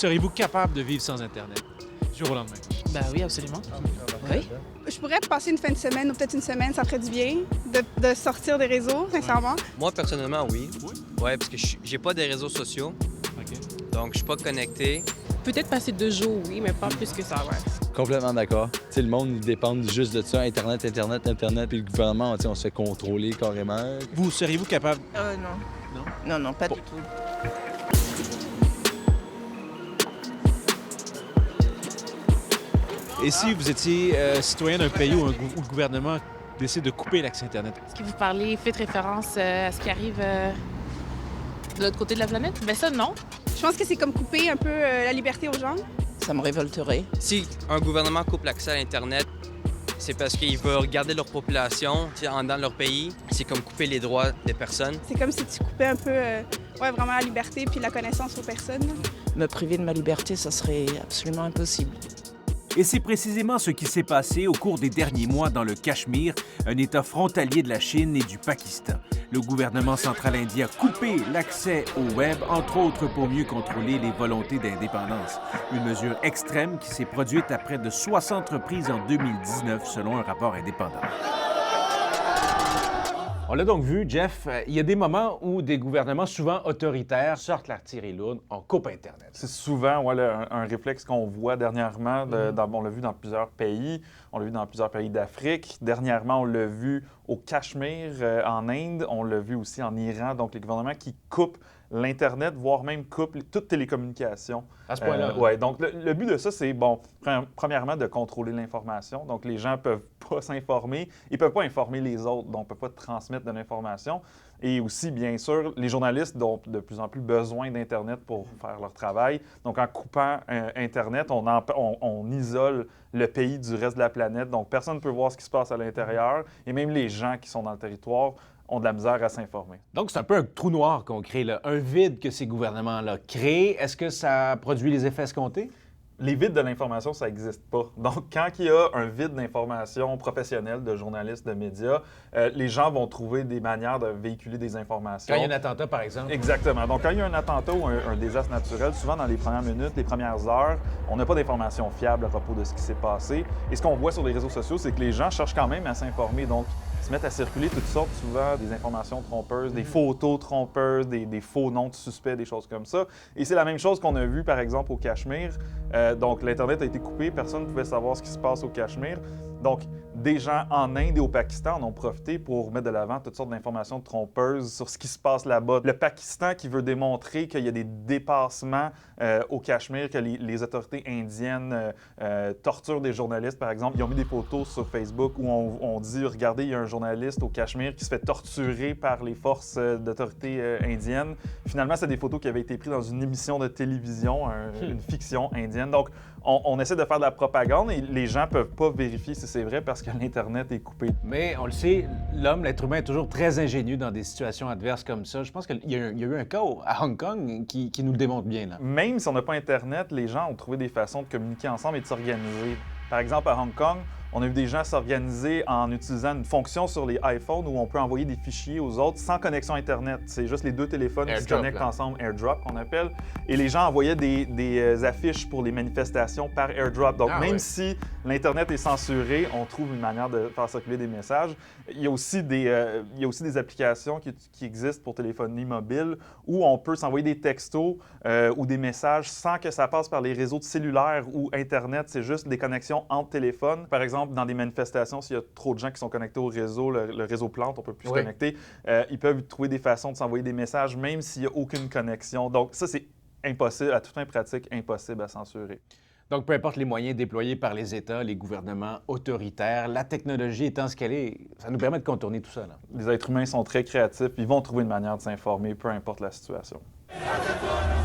seriez-vous capable de vivre sans Internet du jour au lendemain? Ben oui, absolument. Oui. Je pourrais passer une fin de semaine ou peut-être une semaine, ça ferait du bien de sortir des réseaux, sincèrement. Moi, personnellement, oui. Oui? Ouais, parce que j'ai pas de réseaux sociaux, OK. donc je suis pas connecté. Peut-être passer 2 jours, oui, mais pas plus que ça, ouais. Complètement d'accord. Tu sais, le monde, il dépend juste de ça. Internet, Internet, Internet. Puis le gouvernement, tu sais, on se fait contrôler carrément. Vous, seriez-vous capable? Non. Non? Non, non, pas du tout. Et si vous étiez citoyen d'un pays où le gouvernement décide de couper l'accès Internet? Est-ce que vous parlez, faites référence à ce qui arrive de l'autre côté de la planète? Ben ça, non. Je pense que c'est comme couper un peu la liberté aux gens. Ça me révolterait. Si un gouvernement coupe l'accès à l'Internet, c'est parce qu'il veut regarder leur population dans leur pays. C'est comme couper les droits des personnes. C'est comme si tu coupais un peu vraiment la liberté puis la connaissance aux personnes. Me priver de ma liberté, ça serait absolument impossible. Et c'est précisément ce qui s'est passé au cours des derniers mois dans le Cachemire, un État frontalier de la Chine et du Pakistan. Le gouvernement central indien a coupé l'accès au Web, entre autres pour mieux contrôler les volontés d'indépendance. Une mesure extrême qui s'est produite à près de 60 reprises en 2019, selon un rapport indépendant. On l'a donc vu, Jeff, il y a des moments où des gouvernements souvent autoritaires sortent l'artillerie lourde, on coupe Internet. C'est souvent un réflexe qu'on voit dernièrement. On l'a vu dans plusieurs pays. On l'a vu dans plusieurs pays d'Afrique. Dernièrement, on l'a vu au Cachemire, en Inde. On l'a vu aussi en Iran. Donc, les gouvernements qui coupent l'Internet, voire même coupent toute télécommunication. À ce point-là. Oui, donc le but de ça, c'est, premièrement, de contrôler l'information. Donc, les gens ne peuvent pas s'informer. Ils ne peuvent pas informer les autres, donc ils ne peuvent pas transmettre de l'information. Et aussi, bien sûr, les journalistes ont de plus en plus besoin d'Internet pour faire leur travail. Donc, en coupant Internet, on isole le pays du reste de la planète. Donc, personne ne peut voir ce qui se passe à l'intérieur. Et même les gens qui sont dans le territoire ont de la misère à s'informer. Donc, c'est un peu un trou noir qu'on crée, là, un vide que ces gouvernements-là créent. Est-ce que ça produit les effets escomptés? Les vides de l'information, ça n'existe pas. Donc, quand il y a un vide d'information professionnelle, de journalistes, de médias, les gens vont trouver des manières de véhiculer des informations. Quand il y a un attentat, par exemple? Exactement. Donc, quand il y a un attentat ou un désastre naturel, souvent dans les premières minutes, les premières heures, on n'a pas d'informations fiables à propos de ce qui s'est passé. Et ce qu'on voit sur les réseaux sociaux, c'est que les gens cherchent quand même à s'informer. Donc, ils se mettent à circuler toutes sortes, souvent, des informations trompeuses, des photos trompeuses, des faux noms de suspects, des choses comme ça. Et c'est la même chose qu'on a vu, par exemple, au Cachemire. Donc, l'Internet a été coupé, personne ne pouvait savoir ce qui se passe au Cachemire. Donc, des gens en Inde et au Pakistan en ont profité pour mettre de l'avant toutes sortes d'informations trompeuses sur ce qui se passe là-bas. Le Pakistan qui veut démontrer qu'il y a des dépassements au Cachemire, que les autorités indiennes torturent des journalistes, par exemple. Ils ont mis des photos sur Facebook où on dit « Regardez, il y a un journaliste au Cachemire qui se fait torturer par les forces d'autorités indiennes. » Finalement, c'est des photos qui avaient été prises dans une émission de télévision, une fiction indienne. Donc, on essaie de faire de la propagande et les gens ne peuvent pas vérifier si c'est vrai parce que l'Internet est coupé. Mais on le sait, l'homme, l'être humain est toujours très ingénieux dans des situations adverses comme ça. Je pense qu'il y a eu un cas à Hong Kong qui nous le démontre bien, là. Même si on n'a pas Internet, les gens ont trouvé des façons de communiquer ensemble et de s'organiser. Par exemple, à Hong Kong, on a vu des gens s'organiser en utilisant une fonction sur les iPhones où on peut envoyer des fichiers aux autres sans connexion Internet. C'est juste les deux téléphones qui se connectent ensemble, AirDrop qu'on appelle. Et les gens envoyaient des affiches pour les manifestations par AirDrop. Donc, si l'Internet est censuré, on trouve une manière de faire circuler des messages. Il y a aussi des applications qui existent pour téléphonie mobile où on peut s'envoyer des textos ou des messages sans que ça passe par les réseaux de cellulaire ou Internet. C'est juste des connexions entre téléphones. Par exemple, dans des manifestations, s'il y a trop de gens qui sont connectés au réseau, le réseau plante, on ne peut plus se connecter, ils peuvent trouver des façons de s'envoyer des messages même s'il n'y a aucune connexion. Donc ça, c'est impossible, à toute fin pratique, impossible à censurer. Donc, peu importe les moyens déployés par les États, les gouvernements autoritaires, la technologie étant ce qu'elle est, ça nous permet de contourner tout ça, là. Les êtres humains sont très créatifs, ils vont trouver une manière de s'informer, peu importe la situation.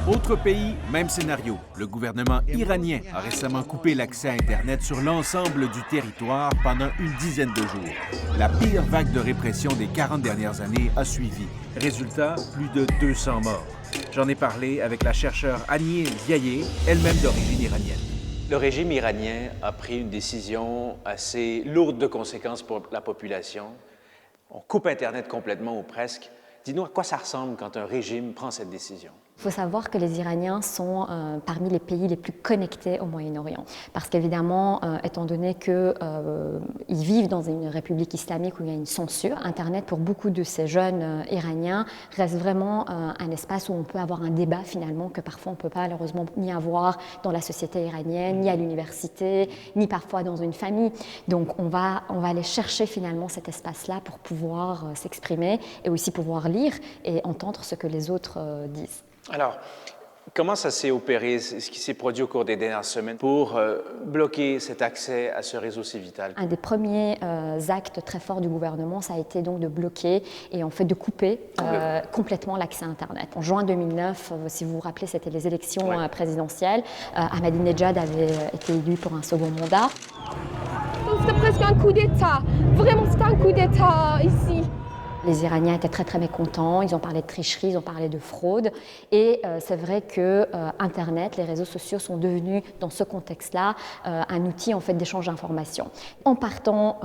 Autre pays, même scénario. Le gouvernement iranien a récemment coupé l'accès à Internet sur l'ensemble du territoire pendant une dizaine de jours. La pire vague de répression des 40 dernières années a suivi. Résultat, plus de 200 morts. J'en ai parlé avec la chercheure Annie Diaye, elle-même d'origine iranienne. Le régime iranien a pris une décision assez lourde de conséquences pour la population. On coupe Internet complètement ou presque. Dis-nous à quoi ça ressemble quand un régime prend cette décision? Il faut savoir que les Iraniens sont parmi les pays les plus connectés au Moyen-Orient. Parce qu'évidemment, étant donné qu'ils vivent dans une république islamique où il y a une censure, Internet, pour beaucoup de ces jeunes Iraniens, reste vraiment un espace où on peut avoir un débat finalement que parfois on ne peut pas malheureusement ni avoir dans la société iranienne, ni à l'université, ni parfois dans une famille. Donc on va aller chercher finalement cet espace-là pour pouvoir s'exprimer et aussi pouvoir lire et entendre ce que les autres disent. Alors, comment ça s'est opéré, ce qui s'est produit au cours des dernières semaines pour bloquer cet accès à ce réseau si vital? Un des premiers actes très forts du gouvernement, ça a été donc de bloquer et en fait de couper complètement l'accès à Internet. En juin 2009, si vous vous rappelez, c'était les élections présidentielles. Ahmadinejad avait été élu pour un second mandat. C'était presque un coup d'État. Vraiment, c'était un coup d'État ici. Les Iraniens étaient très très mécontents, ils ont parlé de tricherie, ils ont parlé de fraude et c'est vrai que Internet, les réseaux sociaux sont devenus dans ce contexte-là un outil en fait d'échange d'informations. En partant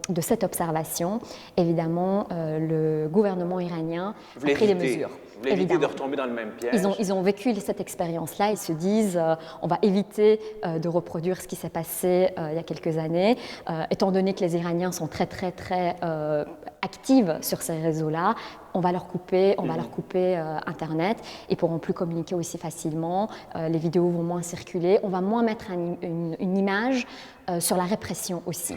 de cette observation, évidemment, le gouvernement iranien a pris des mesures. Vous voulez éviter de retomber dans le même piège? Ils ont vécu cette expérience-là, ils se disent on va éviter de reproduire ce qui s'est passé il y a quelques années. Étant donné que les Iraniens sont très très très actifs sur ces réseaux-là, on va leur couper Internet. Ils pourront plus communiquer aussi facilement, les vidéos vont moins circuler, on va moins mettre une image sur la répression aussi.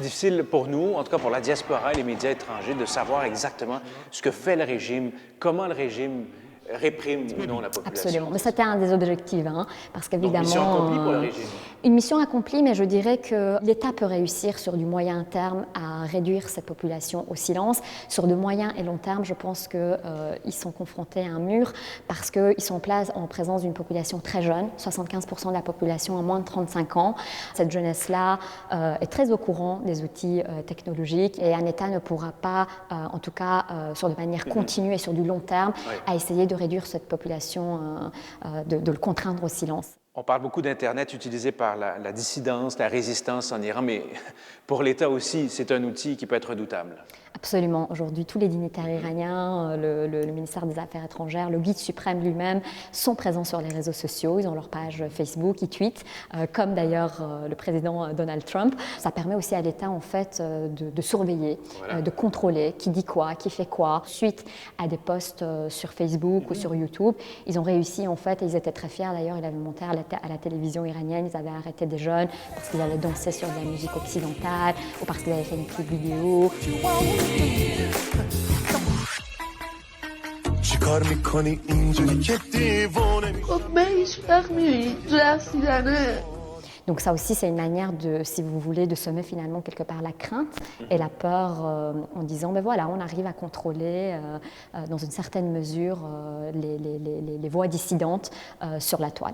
Difficile pour nous, en tout cas pour la diaspora et les médias étrangers, de savoir exactement ce que fait le régime, comment le régime réprime ou non la population. Absolument, mais c'était un des objectifs, parce qu'évidemment... Mission accomplie pour le régime. Une mission accomplie, mais je dirais que l'État peut réussir sur du moyen terme à réduire cette population au silence. Sur de moyen et long terme, je pense qu'ils sont confrontés à un mur parce qu'ils sont en présence d'une population très jeune, 75% de la population a moins de 35 ans. Cette jeunesse-là est très au courant des outils technologiques et un État ne pourra pas, en tout cas sur de manière continue et sur du long terme, à essayer de réduire cette population, de le contraindre au silence. On parle beaucoup d'Internet utilisé par la dissidence, la résistance en Iran, mais pour l'État aussi, c'est un outil qui peut être redoutable. Absolument. Aujourd'hui, tous les dignitaires iraniens, le ministère des Affaires étrangères, le guide suprême lui-même sont présents sur les réseaux sociaux. Ils ont leur page Facebook, ils tweetent, comme d'ailleurs le président Donald Trump. Ça permet aussi à l'État en fait de surveiller, de contrôler qui dit quoi, qui fait quoi. Suite à des posts sur Facebook ou sur YouTube, ils ont réussi en fait, et ils étaient très fiers d'ailleurs, ils avaient monté à la télévision iranienne, ils avaient arrêté des jeunes parce qu'ils allaient danser sur de la musique occidentale ou parce qu'ils avaient fait une clip vidéo. Donc ça aussi, c'est une manière de, si vous voulez, de semer finalement quelque part la crainte et la peur en disant, ben voilà, on arrive à contrôler dans une certaine mesure les voix dissidentes sur la toile.